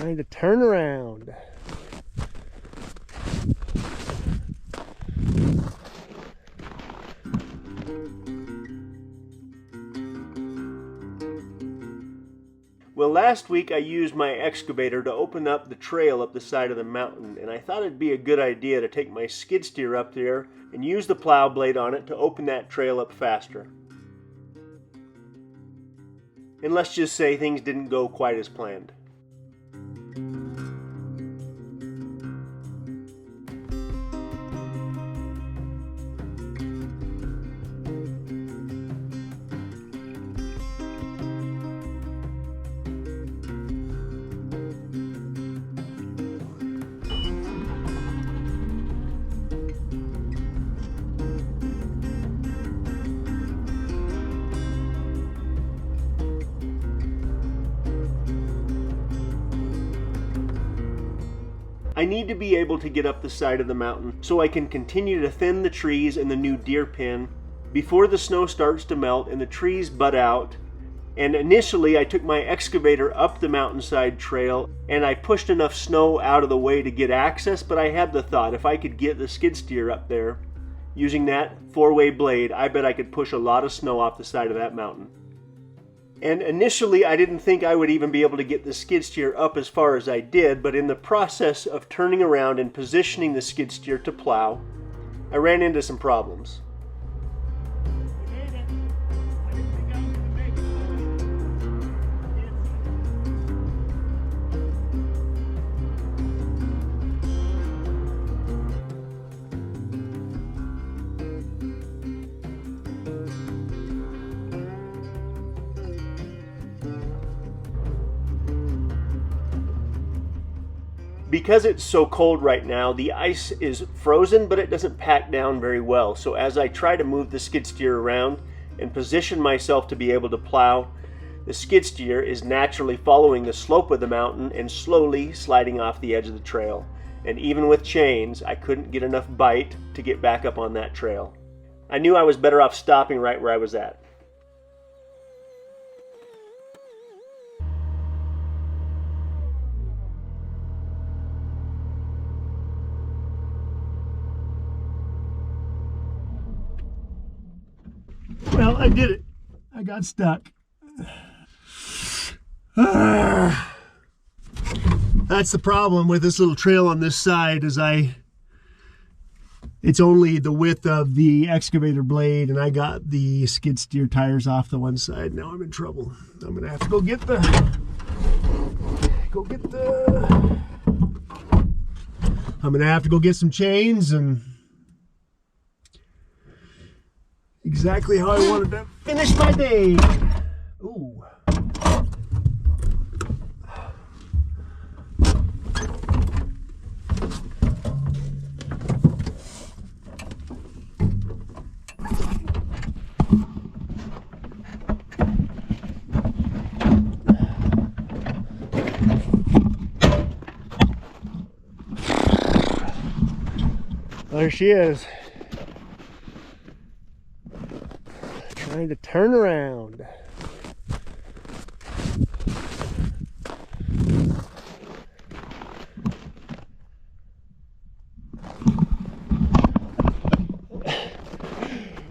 Trying to turn around. Well, last week I used my excavator to open up the trail up the side of the mountain, and I thought it'd be a good idea to take my skid steer up there and use the plow blade on it to open that trail up faster. And let's just say things didn't go quite as planned. I need to be able to get up the side of the mountain so I can continue to thin the trees in the new deer pen before the snow starts to melt and the trees bud out. And initially I took my excavator up the mountainside trail and I pushed enough snow out of the way to get access, but I had the thought if I could get the skid steer up there using that 4-way blade, I bet I could push a lot of snow off the side of that mountain. And initially I didn't think I would even be able to get the skid steer up as far as I did, but in the process of turning around and positioning the skid steer to plow, I ran into some problems. Because it's so cold right now, the ice is frozen, but it doesn't pack down very well. So as I try to move the skid steer around and position myself to be able to plow, the skid steer is naturally following the slope of the mountain and slowly sliding off the edge of the trail. And even with chains, I couldn't get enough bite to get back up on that trail. I knew I was better off stopping right where I was at. Well, I did it. I got stuck. That's the problem with this little trail on this side is it's only the width of the excavator blade and I got the skid steer tires off the one side. Now I'm in trouble. I'm gonna have to go get some chains and exactly how I wanted to finish my day. Ooh. There she is. Trying to turn around.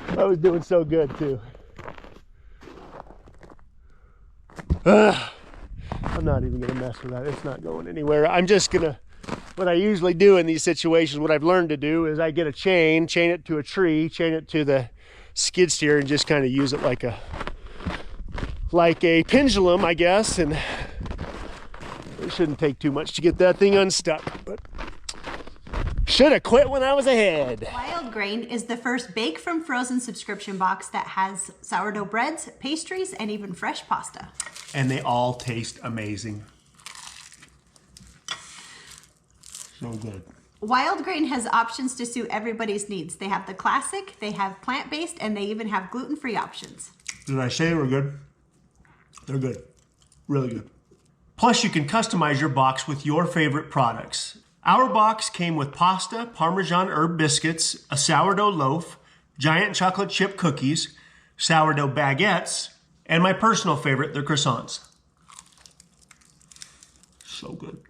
I was doing so good too. I'm not even gonna mess with that. It's not going anywhere. I'm just gonna, what I usually do in these situations, what I've learned to do is I get a chain it to a tree, chain it to the skid steer and just kind of use it like a pendulum, I guess, and it shouldn't take too much to get that thing unstuck, but should have quit when I was ahead. Wild Grain is the first bake from frozen subscription box that has sourdough breads, pastries, and even fresh pasta. And they all taste amazing. So good. Wild Grain has options to suit everybody's needs. They have the classic, they have plant-based, and they even have gluten-free options. Did I say they were good? They're good. Really good. Plus, you can customize your box with your favorite products. Our box came with pasta, Parmesan herb biscuits, a sourdough loaf, giant chocolate chip cookies, sourdough baguettes, and my personal favorite, the croissants. so good.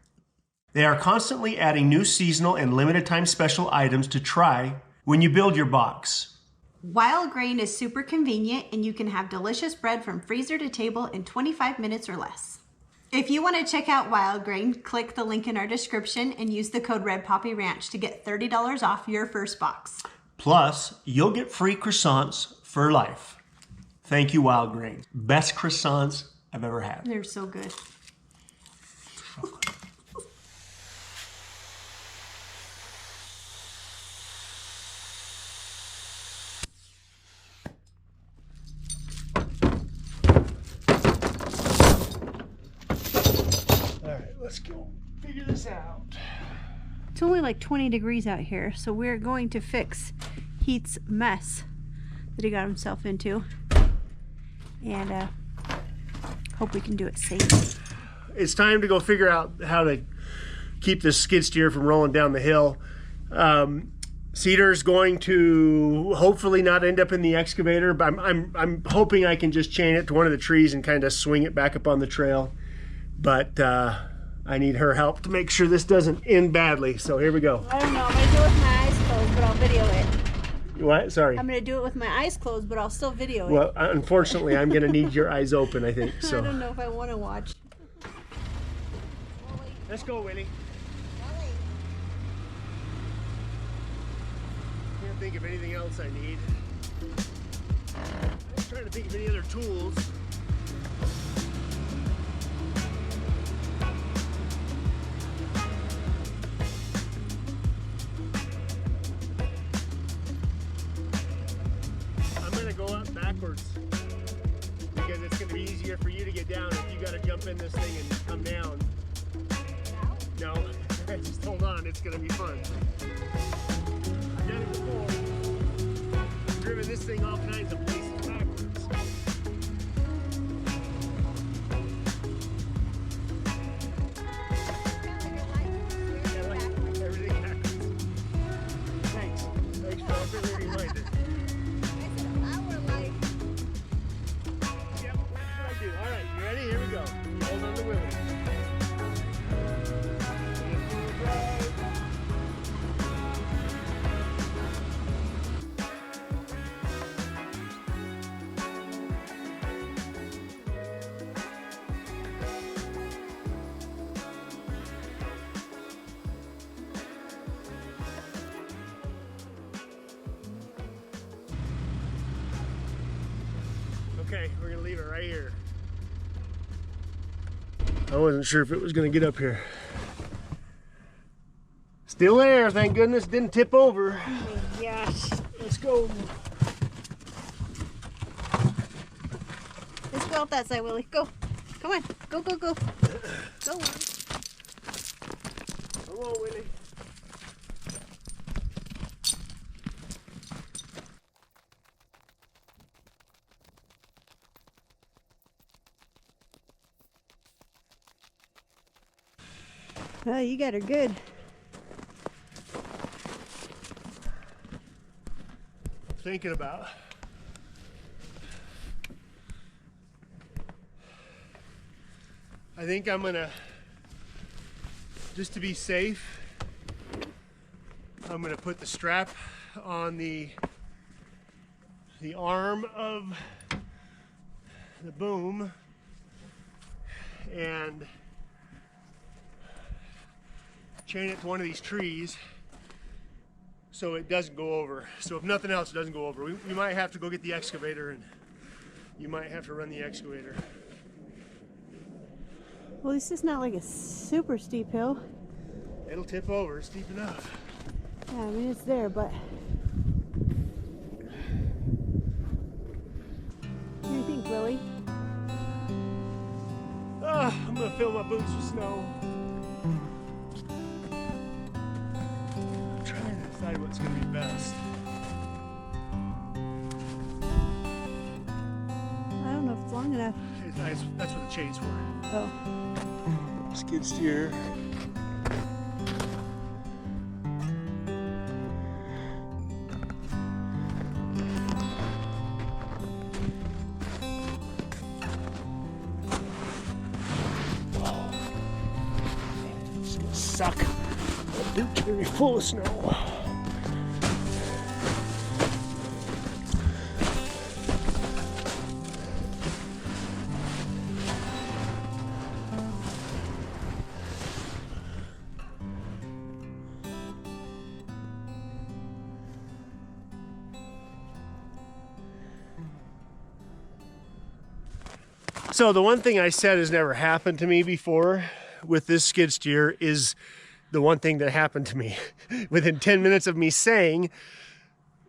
They are constantly adding new seasonal and limited time special items to try when you build your box. Wild Grain is super convenient, and you can have delicious bread from freezer to table in 25 minutes or less. If you want to check out Wild Grain, click the link in our description and use the code Red Poppy Ranch to get $30 off your first box. Plus, you'll get free croissants for life. Thank you, Wild Grain. Best croissants I've ever had. They're so good. All right, let's go figure this out. It's only like 20 degrees out here, so we're going to fix Heath's mess that he got himself into, and hope we can do it safe. It's time to go figure out how to keep this skid steer from rolling down the hill. Cedar's going to hopefully not end up in the excavator, but I'm hoping I can just chain it to one of the trees and kind of swing it back up on the trail. But I need her help to make sure this doesn't end badly. So here we go. I don't know. I'm going to do it with my eyes closed, but I'll video it. What? Sorry. I'm going to do it with my eyes closed, but I'll still video it. Well, unfortunately, I'm going to need your eyes open, I think. So. I don't know if I want to watch. Let's go, Willie. Can't think of anything else I need. I'm trying to think of any other tools. I'm gonna go up backwards because it's gonna be easier for you to get down if you gotta jump in this thing and come down. No, just hold on, it's gonna be fun. I've done it before. I've driven this thing all kinds of places backwards. Yeah, like everything backwards. Thanks. Thanks for helping me remind it. Yep, that's what I do. All right, you ready? Here we go. Hold on to Willie. Okay, we're gonna leave it right here. I wasn't sure if it was gonna get up here. Still there, thank goodness, didn't tip over. Oh my gosh. Let's go. Let's go up that side, Willie. Go. Come on. Go, go, go. Go on. Come on, Willie. Oh, you got her good. Thinking about. I think I'm gonna, just to be safe, I'm gonna put the strap on the arm of the boom and chain it to one of these trees so it doesn't go over. So if nothing else, it doesn't go over. We might have to go get the excavator, and you might have to run the excavator. Well, this is not like a super steep hill. It'll tip over, it's steep enough. Yeah, I mean, it's there, but... What do you think, Willie? I'm gonna fill my boots with snow. I'm trying to decide what's gonna be best. I don't know if it's long enough. That's what the chain's for. Oh. Skid steer. suck. The bute's very full of snow. So the one thing I said has never happened to me before with this skid steer is the one thing that happened to me. Within 10 minutes of me saying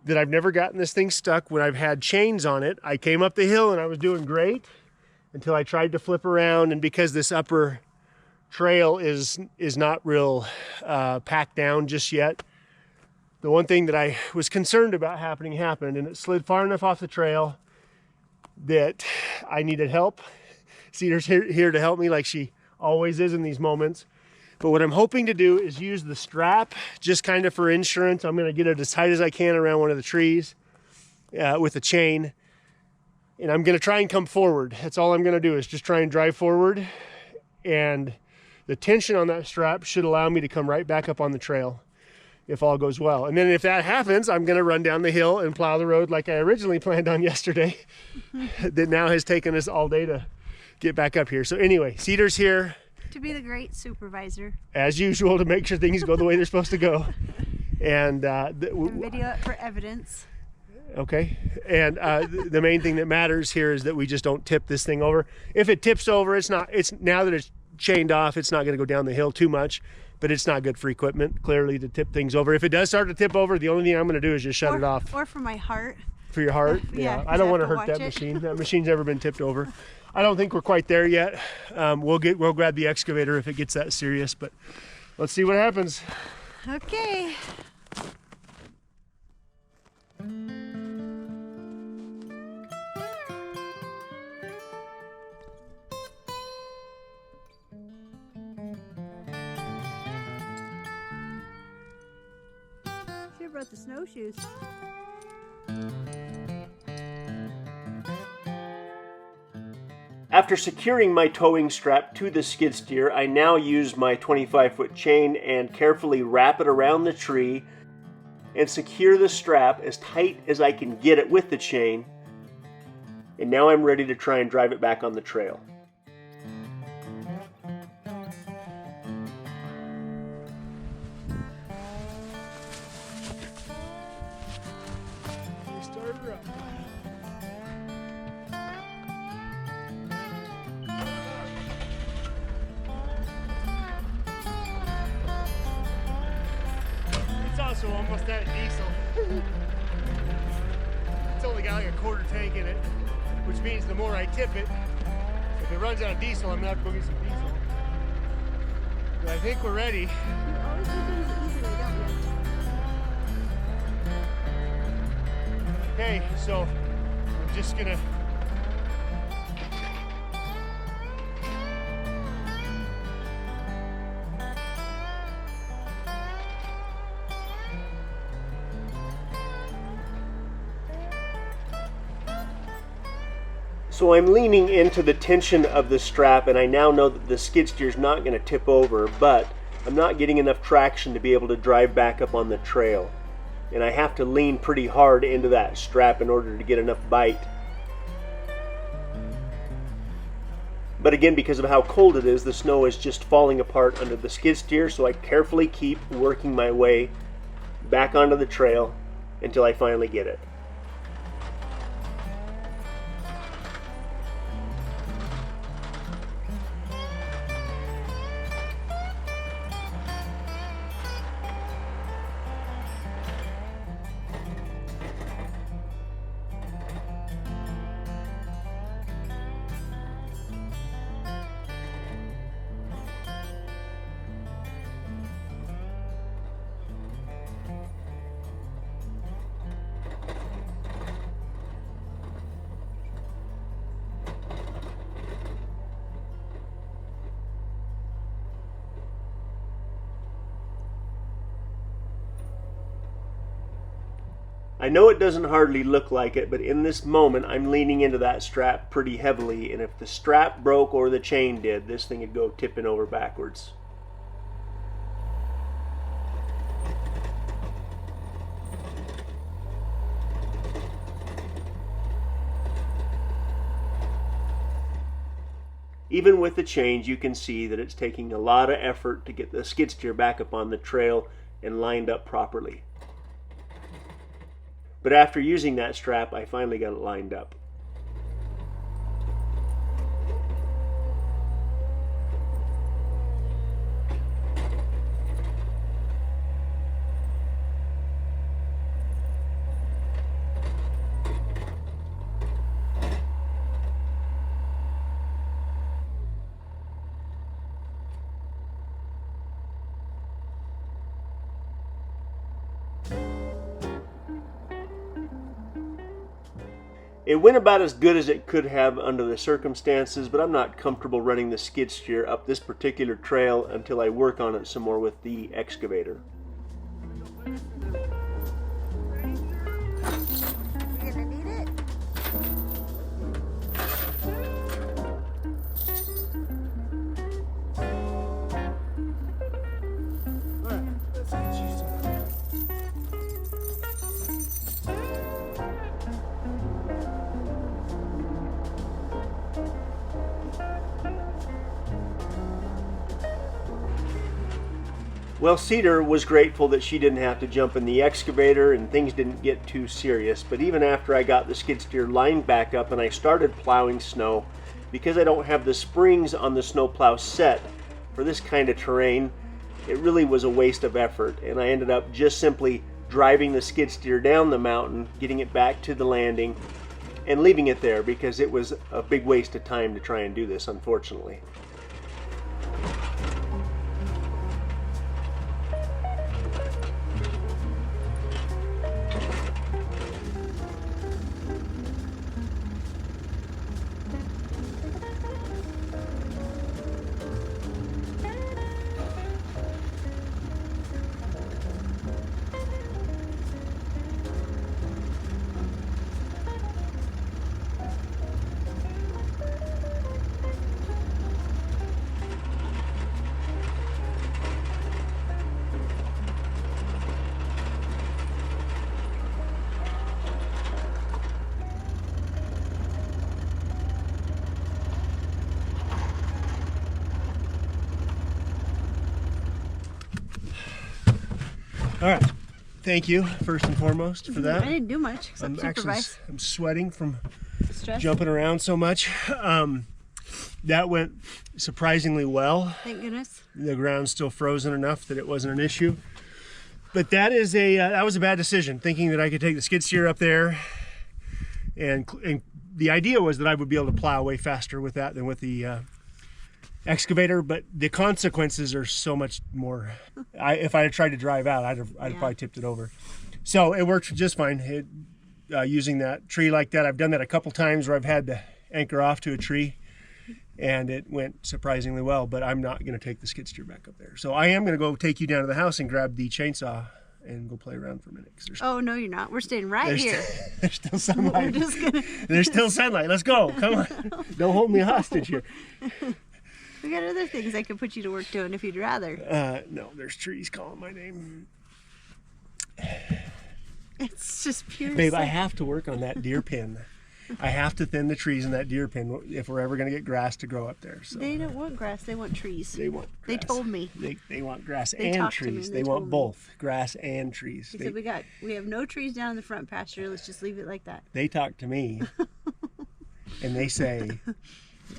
that I've never gotten this thing stuck when I've had chains on it, I came up the hill and I was doing great until I tried to flip around, and because this upper trail is not real packed down just yet, the one thing that I was concerned about happened, and it slid far enough off the trail that I needed help. Cedar's here to help me like she always is in these moments. But what I'm hoping to do is use the strap just kind of for insurance. I'm going to get it as tight as I can around one of the trees with a chain. And I'm going to try and come forward. That's all I'm going to do, is just try and drive forward. And the tension on that strap should allow me to come right back up on the trail if all goes well. And then if that happens, I'm going to run down the hill and plow the road like I originally planned on yesterday. That now has taken us all day to get back up here. So anyway, Cedar's here to be the great supervisor, as usual, to make sure things go the way they're supposed to go. And video it for evidence. Okay. And the main thing that matters here is that we just don't tip this thing over. If it tips over, it's now that it's chained off, it's not going to go down the hill too much, but it's not good for equipment, clearly, to tip things over. If it does start to tip over, the only thing I'm going to do is just shut it off. Or for my heart. For your heart? Yeah. I don't want to hurt that machine. That machine's never been tipped over. I don't think we're quite there yet. We'll grab the excavator if it gets that serious, but let's see what happens. Okay. Should have brought the snowshoes. After securing my towing strap to the skid steer, I now use my 25-foot chain and carefully wrap it around the tree and secure the strap as tight as I can get it with the chain. And now I'm ready to try and drive it back on the trail. Start her up. It's also almost out of diesel. It's only got like a quarter tank in it, which means the more I tip it, if it runs out of diesel, I'm gonna have to go get some diesel. But I think we're ready. You always do things the easy way, don't you? Okay, so I'm just gonna So I'm leaning into the tension of the strap, and I now know that the skid steer is not going to tip over, but I'm not getting enough traction to be able to drive back up on the trail. And I have to lean pretty hard into that strap in order to get enough bite. But again, because of how cold it is, the snow is just falling apart under the skid steer, so I carefully keep working my way back onto the trail until I finally get it. I know it doesn't hardly look like it, but in this moment I'm leaning into that strap pretty heavily, and if the strap broke or the chain did, this thing would go tipping over backwards. Even with the change, you can see that it's taking a lot of effort to get the skid steer back up on the trail and lined up properly. But after using that strap, I finally got it lined up. It went about as good as it could have under the circumstances, but I'm not comfortable running the skid steer up this particular trail until I work on it some more with the excavator. You're gonna need it. Let's get you some. Well, Cedar was grateful that she didn't have to jump in the excavator and things didn't get too serious. But even after I got the skid steer lined back up and I started plowing snow, because I don't have the springs on the snowplow set for this kind of terrain, it really was a waste of effort. And I ended up just simply driving the skid steer down the mountain, getting it back to the landing, and leaving it there because it was a big waste of time to try and do this, unfortunately. All right, thank you first and foremost for that. I didn't do much except supervise. I'm sweating from Stress. jumping around so much. That went surprisingly well. Thank goodness. The ground's still frozen enough that it wasn't an issue. But that is that was a bad decision, thinking that I could take the skid steer up there, and the idea was that I would be able to plow way faster with that than with the excavator, but the consequences are so much more. If I had tried to drive out, I'd have probably tipped it over. So it worked just fine. Using that tree like that, I've done that a couple times where I've had to anchor off to a tree, and it went surprisingly well. But I'm not going to take the skid steer back up there. So I am going to go take you down to the house and grab the chainsaw and go play around for a minute. Oh no, you're not. We're staying right here. There's still sunlight. We're just gonna... There's still sunlight. Let's go. Come on. Don't hold me hostage here. We got other things I could put you to work doing if you'd rather. No, there's trees calling my name. It's just pure. Babe, I have to work on that deer pin. I have to thin the trees in that deer pin if we're ever going to get grass to grow up there. So they don't want grass. They want trees. They want grass. They told me. They want grass They and talked to me trees. and They they want told me. both grass and trees. He said we have no trees down in the front pasture. Let's just leave it like that. They talk to me and they say,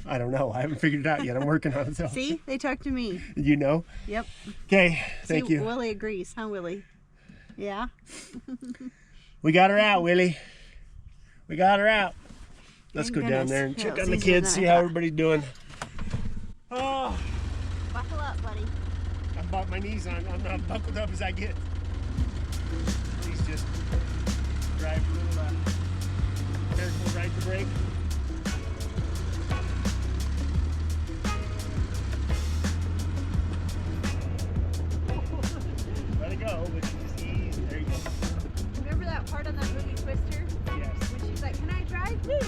I don't know. I haven't figured it out yet. I'm working on it. So. See, they talk to me. You know? Yep. Okay, thank you. Willie agrees, huh, Willie? Yeah. We got her out, Willie. We got her out. Let's Thank go down goodness. there and check Yeah, on the it's easier kids, than see I how thought. everybody's doing. Oh, Buckle up, buddy. I've got my knees on. I'm not buckled up as I get. Please just drive a little careful, right the brake. Let it go, but just ease. There you go. Remember that part on that movie Twister? Yes. When she's like, "Can I drive?" Woo!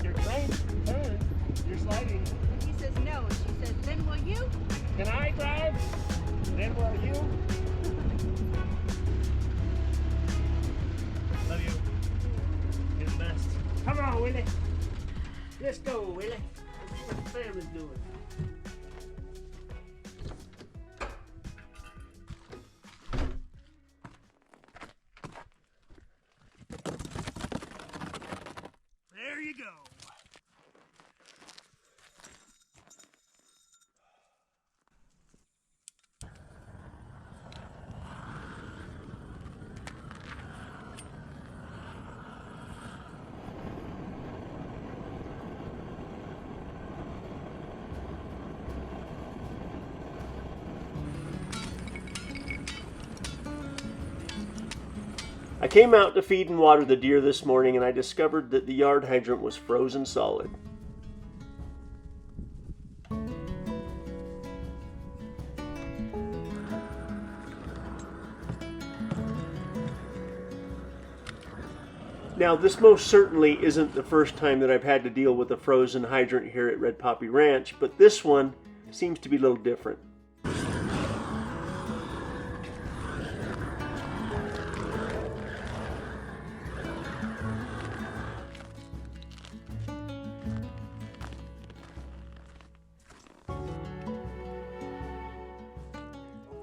You're trying to turn. You're sliding. And he says no, and she says, "Then will you?" Can I drive? Then will you? Love you. You're the best. Come on, Willie. Let's go, Willie. Sam is doing. There you go. I came out to feed and water the deer this morning and I discovered that the yard hydrant was frozen solid. Now, this most certainly isn't the first time that I've had to deal with a frozen hydrant here at Red Poppy Ranch, but this one seems to be a little different.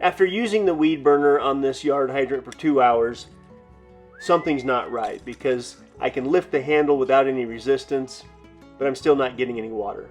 After using the weed burner on this yard hydrant for 2 hours, something's not right because I can lift the handle without any resistance, but I'm still not getting any water.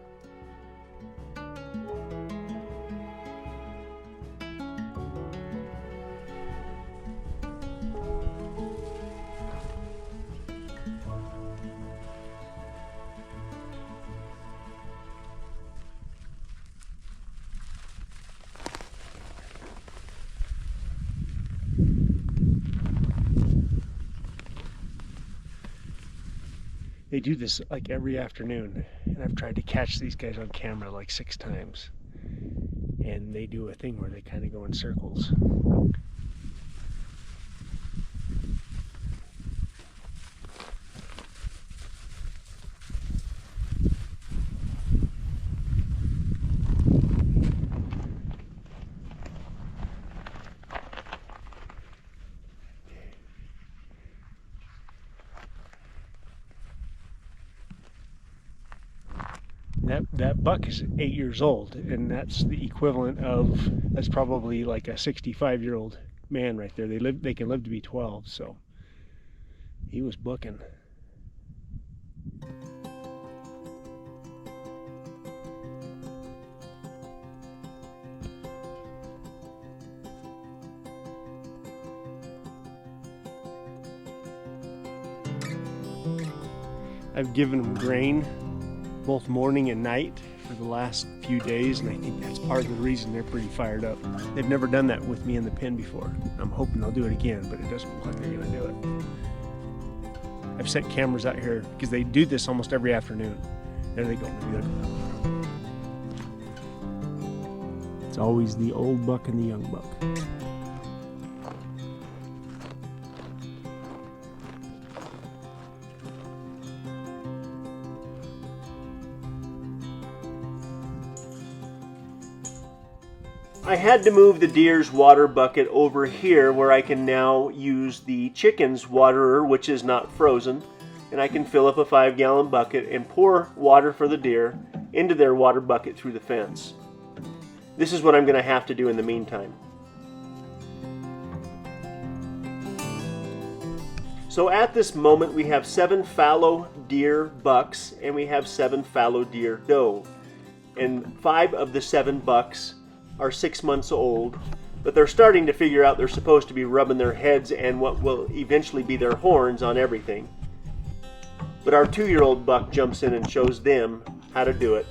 They do this like every afternoon, and I've tried to catch these guys on camera like 6 times. And they do a thing where they kind of go in circles. That buck is 8 years old, and that's the equivalent of, that's probably like a 65-year-old man right there. They can live to be 12, so he was booking. I've given them grain both morning and night for the last few days, and I think that's part of the reason they're pretty fired up. They've never done that with me in the pen before. I'm hoping they'll do it again, but it doesn't look like they're going to do it. I've set cameras out here because they do this almost every afternoon. There they go. It's always the old buck and the young buck. I had to move the deer's water bucket over here where I can now use the chicken's waterer, which is not frozen, and I can fill up a 5-gallon bucket and pour water for the deer into their water bucket through the fence. This is what I'm going to have to do in the meantime. So at this moment we have 7 fallow deer bucks and we have 7 fallow deer doe, and 5 of the 7 bucks are 6 months old, but they're starting to figure out they're supposed to be rubbing their heads and what will eventually be their horns on everything. But our 2-year-old buck jumps in and shows them how to do it.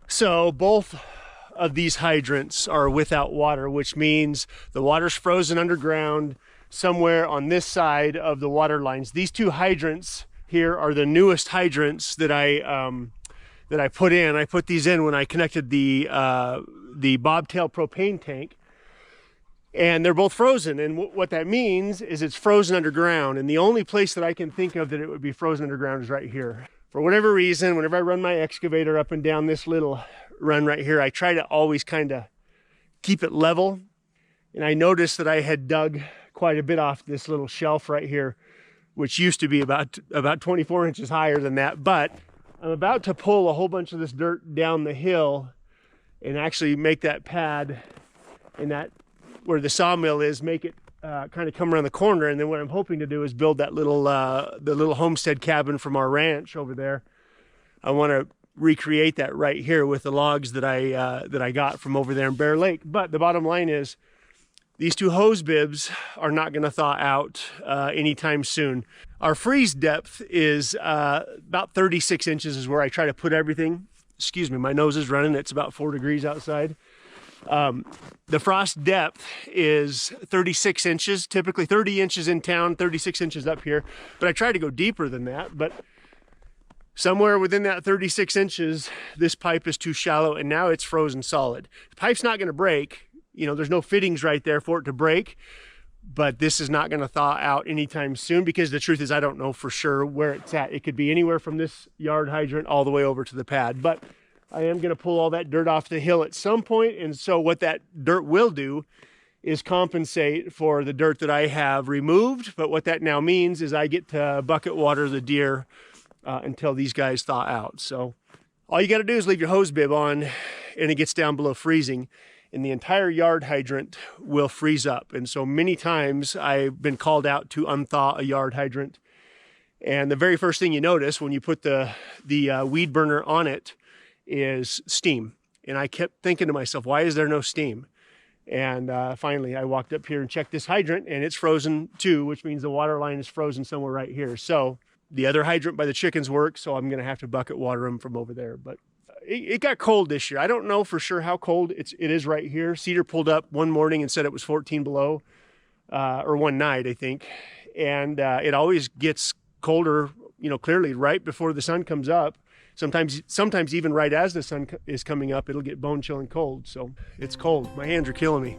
So both of these hydrants are without water, which means the water's frozen underground somewhere on this side of the water lines. These 2 hydrants here are the newest hydrants that I put in. I put these in when I connected the the bobtail propane tank, and they're both frozen. And what that means is it's frozen underground. And the only place that I can think of that it would be frozen underground is right here. For whatever reason, whenever I run my excavator up and down this little run right here, I try to always kind of keep it level. And I noticed that I had dug quite a bit off this little shelf right here, which used to be about 24 inches higher than that. But I'm about to pull a whole bunch of this dirt down the hill and actually make that pad and that where the sawmill is, make it kind of come around the corner. And then what I'm hoping to do is build that little the little homestead cabin from our ranch over there. I want to recreate that right here with the logs that I got from over there in Bear Lake. But the bottom line is these two hose bibs are not going to thaw out anytime soon. Our freeze depth is about 36 inches is where I try to put everything. Excuse me, my nose is running. It's about 4 degrees outside. The frost depth is 36 inches, typically 30 inches in town, 36 inches up here. But I try to go deeper than that. But somewhere within that 36 inches, this pipe is too shallow and now it's frozen solid. The pipe's not going to break. You know, there's no fittings right there for it to break. But this is not going to thaw out anytime soon because the truth is I don't know for sure where it's at. It could be anywhere from this yard hydrant all the way over to the pad. But I am going to pull all that dirt off the hill at some point, and so what that dirt will do is compensate for the dirt that I have removed. But what that now means is I get to bucket water the deer until these guys thaw out. So all you got to do is leave your hose bib on and it gets down below freezing, and the entire yard hydrant will freeze up. And so many times I've been called out to unthaw a yard hydrant, and the very first thing you notice when you put the weed burner on it is steam. And I kept thinking to myself, why is there no steam? And finally I walked up here and checked this hydrant and it's frozen too, which means the water line is frozen somewhere right here. So the other hydrant by the chickens works, so I'm gonna have to bucket water them from over there. But it got cold this year. I don't know for sure how cold it is right here. Cedar pulled up one morning and said it was 14 below, or one night I think. And it always gets colder, you know, clearly right before the sun comes up. Sometimes even right as the sun is coming up, it'll get bone chilling cold. So it's cold. My hands are killing me.